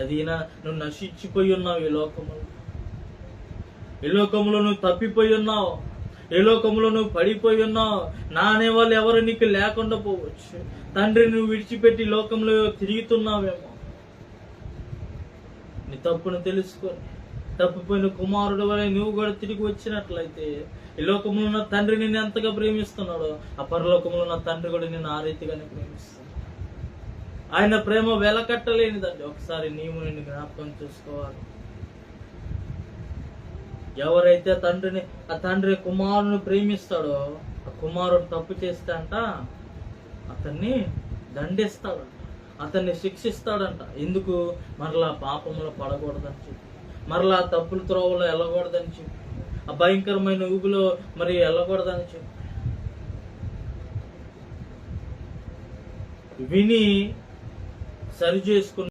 అది నువ్వు నశించిపోయి ఉన్నావు ఈ లోకములో. ఈ లోకంలో నువ్వు తప్పిపోయి ఉన్నావు. ఏ లోకంలో నువ్వు పడిపోయి ఉన్నావు. నా అనేవాళ్ళు ఎవరు నీకు లేకుండా పోవచ్చు. తండ్రి నువ్వు విడిచిపెట్టి లోకంలో తిరుగుతున్నావేమో. నీ తప్పును తెలుసుకొని తప్పిపోయిన కుమారుడు వలె నువ్వు కూడా తిరిగి వచ్చినట్లయితే ఈ లోకంలో ఉన్న తండ్రి నిన్ను ఎంతగా ప్రేమిస్తున్నాడో ఆ పరలోకంలో ఉన్న తండ్రి కూడా నిన్ను ఆ రీతిగానే ప్రేమిస్తున్నాడు. ఆయన ప్రేమ వెలకట్టలేనిదండి. ఒకసారి నీవు నిన్ను జ్ఞాపకం చేసుకోవాలి. ఎవరైతే ఆ తండ్రి కుమారుని ప్రేమిస్తాడో ఆ కుమారుడు తప్పు చేస్తే అంట అతన్ని దండిస్తాడంట, అతన్ని శిక్షిస్తాడంట. ఎందుకు? మరలా పాపంలో పడకూడదని చెప్పి, మరలా తప్పుల త్రోవలో వెళ్ళకూడదని చెప్పి, ఆ భయంకరమైన ఊబిలో మరి వెళ్ళకూడదని చెప్పి విని సరి చేసుకుని